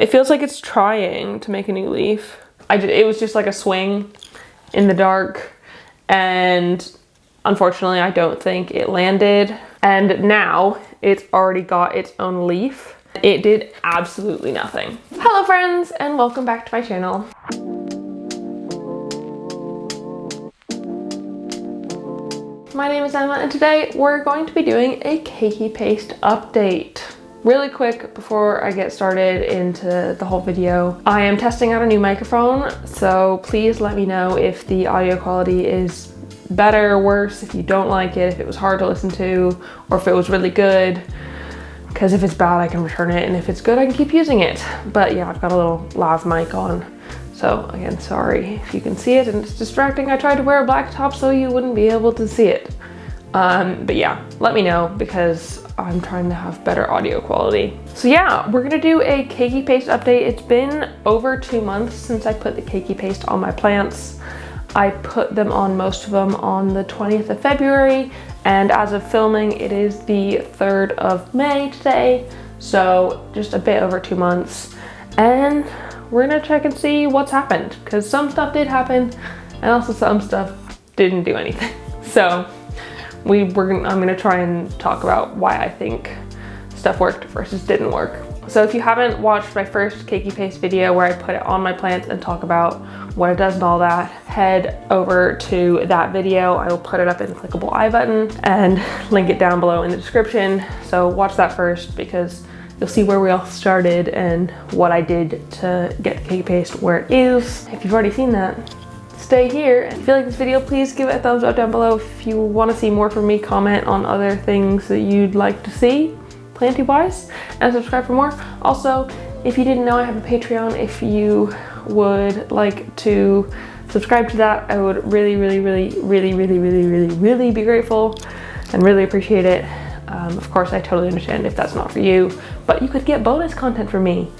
it feels like it's trying to make a new leaf. It was just like a swing in the dark, and unfortunately I don't think it landed. And now it's already got its own leaf. It did absolutely nothing. Hello friends, and welcome back to my channel. My name is Emma, and today we're going to be doing a KEIKI paste update. Really quick before I get started into the whole video, I am testing out a new microphone, so please let me know if the audio quality is better or worse, if you don't like it, if it was hard to listen to, or if it was really good. Because if it's bad, I can return it, and if it's good, I can keep using it. But yeah, I've got a little lav mic on. So again, sorry if you can see it and it's distracting. I tried to wear a black top so you wouldn't be able to see it. But yeah, let me know because I'm trying to have better audio quality. So yeah, we're gonna do a KEIKI paste update. It's been over 2 months since I put the KEIKI paste on my plants. I put them on, most of them, on the 20th of February. And as of filming, it is the 3rd of May today. So just a bit over 2 months. And we're gonna check and see what's happened, because some stuff did happen and also some stuff didn't do anything. So I'm gonna try and talk about why I think stuff worked versus didn't work. So if you haven't watched my first KEIKI paste video where I put it on my plants and talk about what it does and all that, head over to that video. I will put it up in the clickable I button and link it down below in the description. So watch that first because you'll see where we all started and what I did to get the KEIKI paste where it is. If you've already seen that, stay here. And if you like this video, please give it a thumbs up down below. If you want to see more from me, comment on other things that you'd like to see planty wise, and subscribe for more. Also, if you didn't know, I have a Patreon. If you would like to subscribe to that, I would really be grateful and really appreciate it. Of course, I totally understand if that's not for you, but you could get bonus content from me.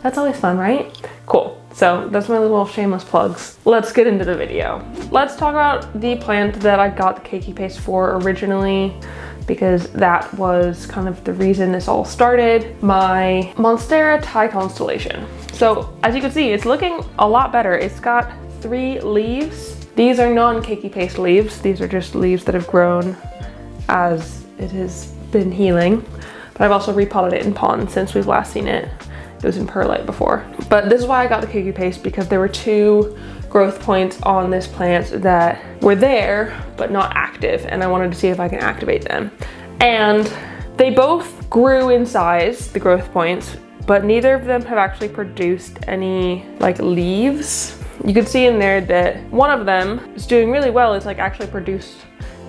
That's always fun, right? Cool. So that's my little shameless plugs. Let's get into the video. Let's talk about the plant that I got the KEIKI paste for originally, because that was kind of the reason this all started. My Monstera Constellation. So as you can see, it's looking a lot better. It's got 3 leaves. These are non-KEIKI paste leaves. These are just leaves that have grown as it has been healing. But I've also repotted it in pond since we've last seen it. It was in perlite before. But this is why I got the KEIKI paste, because there were 2 growth points on this plant that were there but not active, and I wanted to see if I can activate them. And they both grew in size, the growth points, but neither of them have actually produced any like leaves. You can see in there that one of them is doing really well. It's like actually produced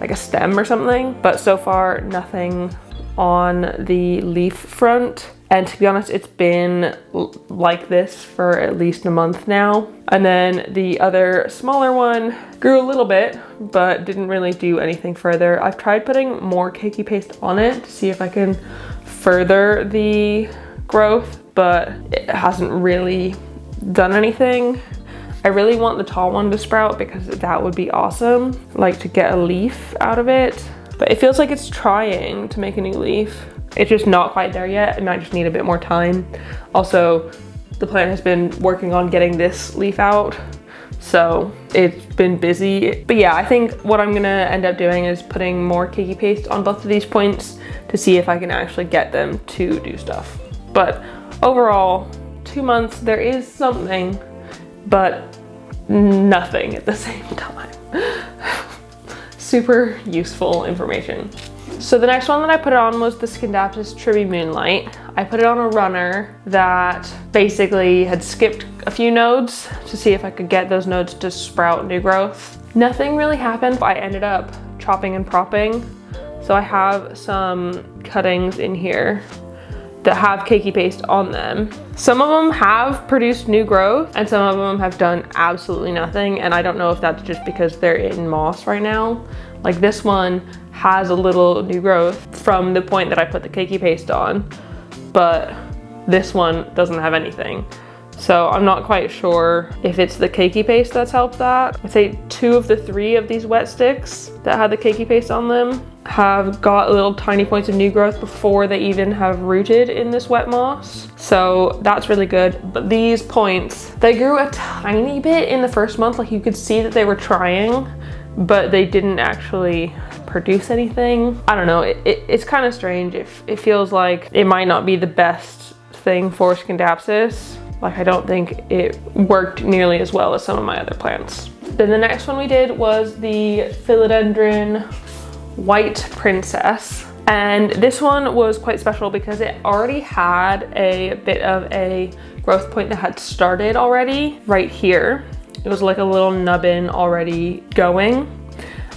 like a stem or something, but so far nothing on the leaf front. And to be honest, it's been like this for at least a month now. And then the other smaller one grew a little bit, but didn't really do anything further. I've tried putting more KEIKI paste on it to see if I can further the growth, but it hasn't really done anything. I really want the tall one to sprout because that would be awesome, like to get a leaf out of it. But it feels like it's trying to make a new leaf. It's just not quite there yet. It might just need a bit more time. Also, the plant has been working on getting this leaf out, so it's been busy. But yeah, I think what I'm gonna end up doing is putting more KEIKI paste on both of these points to see if I can actually get them to do stuff. But overall, 2 months, there is something, but nothing at the same time. Super useful information. So the next one that I put it on was the Scindapsus Treubii Moonlight. I put it on a runner that basically had skipped a few nodes to see if I could get those nodes to sprout new growth. Nothing really happened. I ended up chopping and propping. So I have some cuttings in here that have KEIKI paste on them. Some of them have produced new growth and some of them have done absolutely nothing. And I don't know if that's just because they're in moss right now. Like this one has a little new growth from the point that I put the KEIKI paste on, but this one doesn't have anything. So I'm not quite sure if it's the KEIKI paste that's helped that. I'd say 2 of the 3 of these wet sticks that had the KEIKI paste on them have got little tiny points of new growth before they even have rooted in this wet moss. So that's really good. But these points, they grew a tiny bit in the first month. Like you could see that they were trying, but they didn't actually produce anything. I don't know, it's kind of strange. It feels like it might not be the best thing for Scindapsus. Like I don't think it worked nearly as well as some of my other plants. Then the next one we did was the Philodendron White Princess. And this one was quite special because it already had a bit of a growth point that had started already right here. It was like a little nubbin already going.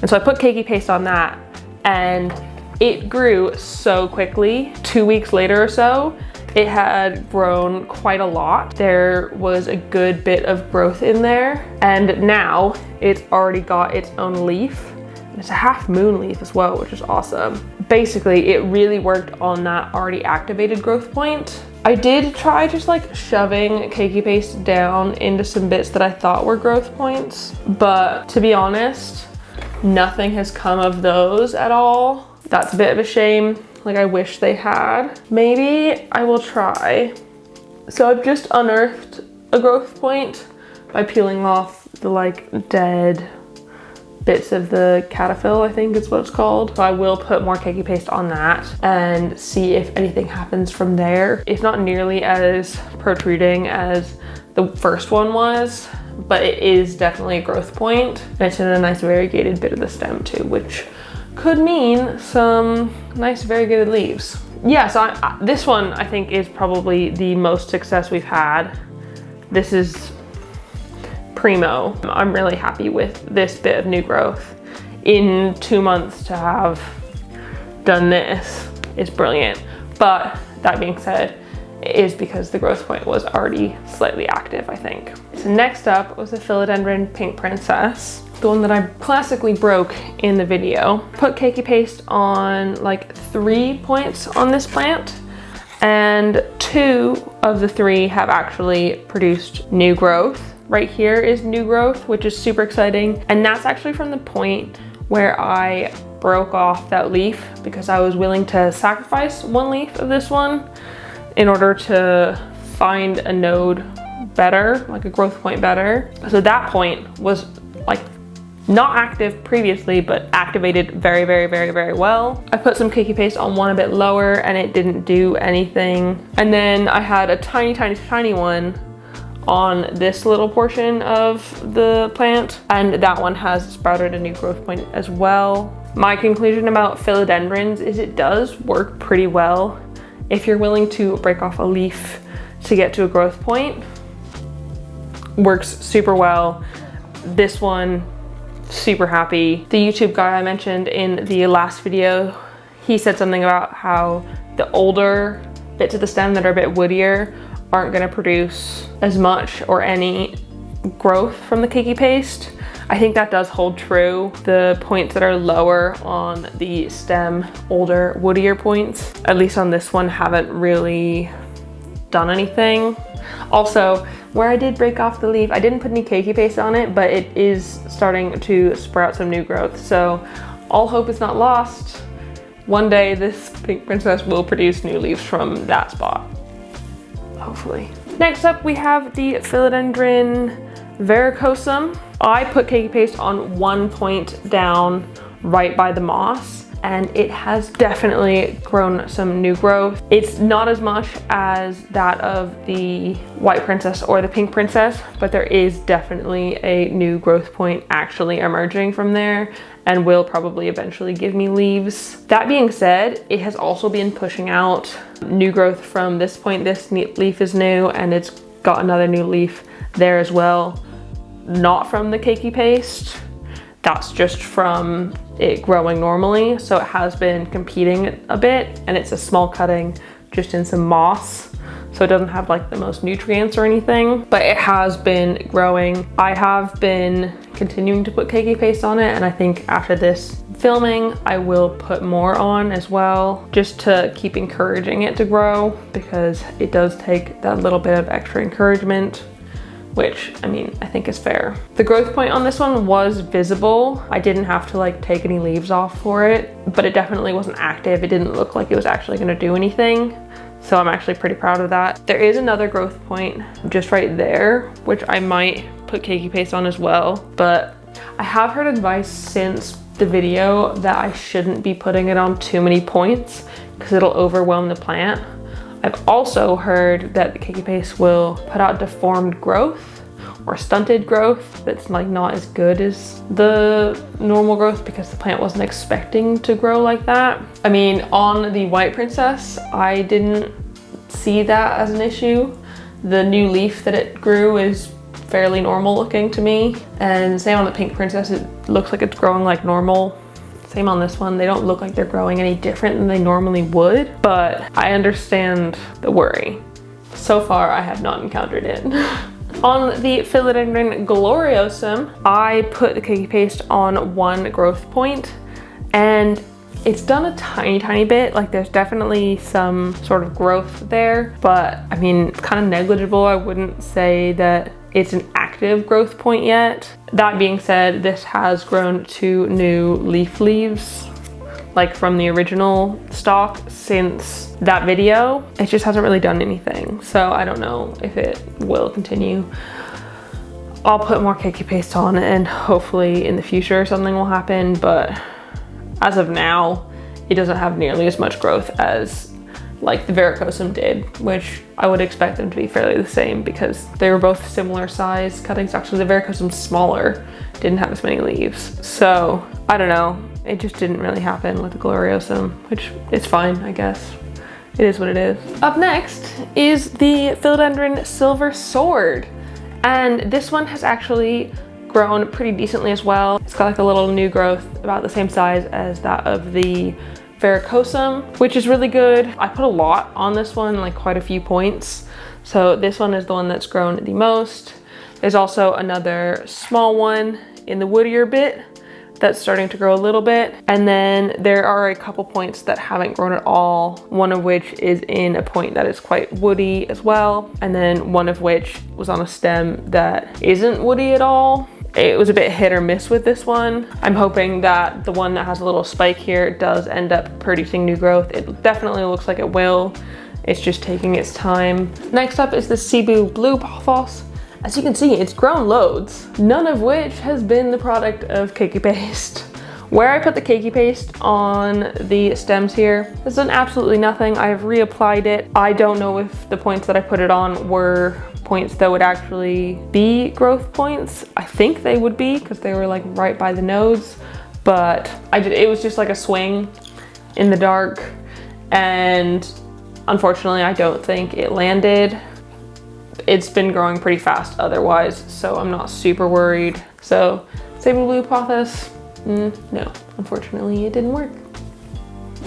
And so I put KEIKI paste on that and it grew so quickly. 2 weeks later or so, it had grown quite a lot. There was a good bit of growth in there. And now it's already got its own leaf. It's a half moon leaf as well, which is awesome. Basically, it really worked on that already activated growth point. I did try just like shoving KEIKI paste down into some bits that I thought were growth points, but to be honest, nothing has come of those at all. That's a bit of a shame. Like I wish they had. Maybe I will try. So I've just unearthed a growth point by peeling off the like dead bits of the caterpillar, I think is what it's called. So I will put more KEIKI paste on that and see if anything happens from there. It's not nearly as protruding as the first one was, but it is definitely a growth point. And it's in a nice variegated bit of the stem too, which could mean some nice variegated leaves. Yeah, so this one I think is probably the most success we've had. This is primo. I'm really happy with this bit of new growth. In 2 months to have done this is brilliant. But that being said, it is because the growth point was already slightly active, I think. So next up was the Philodendron Pink Princess, the one that I classically broke in the video. Put KEIKI paste on like 3 points on this plant, and 2 of the 3 have actually produced new growth. Right here is new growth, which is super exciting. And that's actually from the point where I broke off that leaf because I was willing to sacrifice 1 leaf of this one in order to find a node better, like a growth point better. So that point was like not active previously, but activated very, very, very, very well. I put some KEIKI paste on one a bit lower and it didn't do anything. And then I had a tiny, tiny, tiny one on this little portion of the plant, and that one has sprouted a new growth point as well. My conclusion about philodendrons is it does work pretty well if you're willing to break off a leaf to get to a growth point. Works super well. This one, super happy. The YouTube guy I mentioned in the last video, he said something about how the older bits of the stem that are a bit woodier aren't gonna produce as much or any growth from the KEIKI paste. I think that does hold true. The points that are lower on the stem, older, woodier points, at least on this one, haven't really done anything. Also, where I did break off the leaf, I didn't put any KEIKI paste on it, but it is starting to sprout some new growth. So all hope is not lost. One day this pink princess will produce new leaves from that spot, hopefully. Next up, we have the Philodendron Verrucosum. I put KEIKI paste on 1 point down right by the moss, and it has definitely grown some new growth. It's not as much as that of the White Princess or the Pink Princess, but there is definitely a new growth point actually emerging from there and will probably eventually give me leaves. That being said, it has also been pushing out new growth from this point. This leaf is new and it's got another new leaf there as well. Not from the KEIKI paste. That's just from it growing normally. So it has been competing a bit, and it's a small cutting just in some moss. So it doesn't have like the most nutrients or anything, but it has been growing. I have been continuing to put KEIKI paste on it, and I think after this filming, I will put more on as well, just to keep encouraging it to grow, because it does take that little bit of extra encouragement, which, I mean, I think is fair. The growth point on this one was visible. I didn't have to like take any leaves off for it, but it definitely wasn't active. It didn't look like it was actually gonna do anything. So I'm actually pretty proud of that. There is another growth point just right there, which I might put KEIKI paste on as well, but I have heard advice since the video that I shouldn't be putting it on too many points because it'll overwhelm the plant. I've also heard that the KEIKI paste will put out deformed growth or stunted growth that's like not as good as the normal growth because the plant wasn't expecting to grow like that. I mean, on the white princess, I didn't see that as an issue. The new leaf that it grew is fairly normal looking to me. And same on the pink princess, it looks like it's growing like normal. Same on this one, they don't look like they're growing any different than they normally would, but I understand the worry. So far, I have not encountered it. On the Philodendron Gloriosum, I put the KEIKI paste on one growth point, and it's done a tiny bit. Like there's definitely some sort of growth there, but I mean, it's kind of negligible. I wouldn't say that it's an active growth point yet. That being said, this has grown 2 new leaves, like from the original stock since that video. It just hasn't really done anything. So I don't know if it will continue. I'll put more KEIKI paste on and hopefully in the future something will happen, but as of now, it doesn't have nearly as much growth as like the Verrucosum did, which I would expect them to be fairly the same because they were both similar size cuttings. Actually, the Verrucosum's smaller, didn't have as many leaves. So I don't know, it just didn't really happen with the Gloriosum, which is fine, I guess. It is what it is. Up next is the Philodendron Silver Sword. And this one has actually grown pretty decently as well. It's got like a little new growth about the same size as that of the Verrucosum, which is really good. I put a lot on this one, like quite a few points. So this one is the one that's grown the most. There's also another small one in the woodier bit that's starting to grow a little bit. And then there are a couple points that haven't grown at all, one of which is in a point that is quite woody as well. And then one of which was on a stem that isn't woody at all. It was a bit hit or miss with this one. I'm hoping that the one that has a little spike here does end up producing new growth. It definitely looks like it will. It's just taking its time. Next up is the Cebu Blue Pothos. As you can see, it's grown loads, none of which has been the product of KEIKI paste. Where I put the KEIKI paste on the stems here, it's done absolutely nothing. I have reapplied it. I don't know if the points that I put it on were points that would actually be growth points. I think they would be because they were like right by the nodes, but it was just like a swing in the dark, and unfortunately I don't think it landed. It's been growing pretty fast otherwise, so I'm not super worried. So Cebu Blue Pothos, no, unfortunately it didn't work.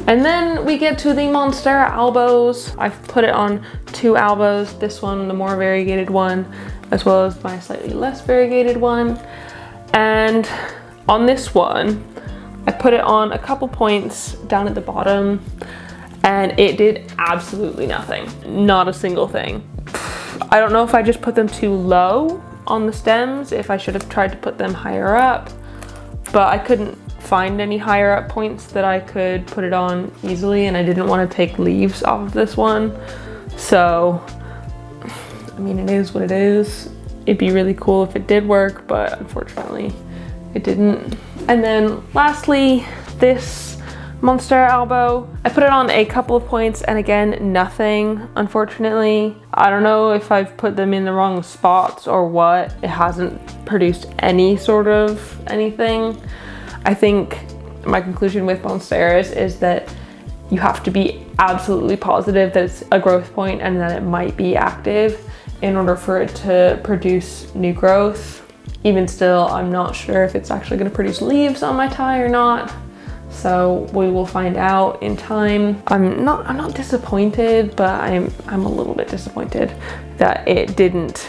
And then we get to the Monstera Albos. I've put it on 2 albos, this one, the more variegated one, as well as my slightly less variegated one. And on this one, I put it on a couple points down at the bottom, and it did absolutely nothing. Not a single thing. I don't know if I just put them too low on the stems, if I should have tried to put them higher up, but I couldn't find any higher up points that I could put it on easily, and I didn't want to take leaves off of this one. So, I mean, it is what it is. It'd be really cool if it did work, but unfortunately it didn't. And then lastly, this Monstera Albo. I put it on a couple of points, and again, nothing, unfortunately. I don't know if I've put them in the wrong spots or what. It hasn't produced any sort of anything. I think my conclusion with Monsteras is that you have to be absolutely positive that it's a growth point and that it might be active in order for it to produce new growth. Even still, I'm not sure if it's actually going to produce leaves on my tie or not. So we will find out in time. I'm not disappointed, but I'm a little bit disappointed that it didn't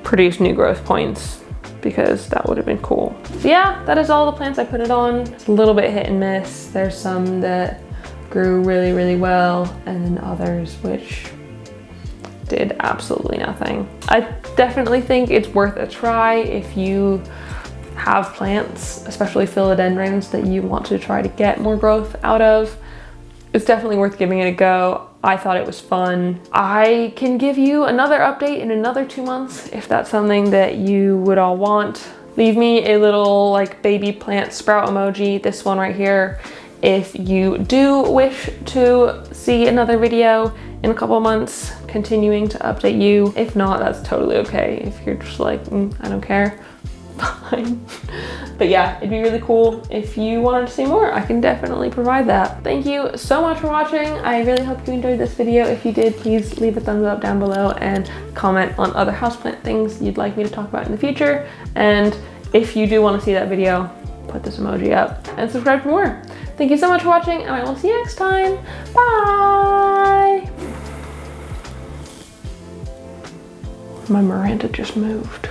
produce new growth points, because that would have been cool. So yeah, that is all the plants I put it on. It's a little bit hit and miss. There's some that grew really, really well, and then others which did absolutely nothing. I definitely think it's worth a try if you have plants, especially philodendrons, that you want to try to get more growth out of. It's definitely worth giving it a go. I thought it was fun. I can give you another update in another 2 months if that's something that you would all want. Leave me a little like baby plant sprout emoji, this one right here, if you do wish to see another video in a couple months continuing to update you. If not, that's totally okay. If you're just like, I don't care, fine. But yeah, it'd be really cool if you wanted to see more. I can definitely provide that. Thank you so much for watching. I really hope you enjoyed this video. If you did, please leave a thumbs up down below and comment on other houseplant things you'd like me to talk about in the future. And if you do want to see that video, put this emoji up and subscribe for more. Thank you so much for watching, and I will see you next time. Bye! My Miranda just moved.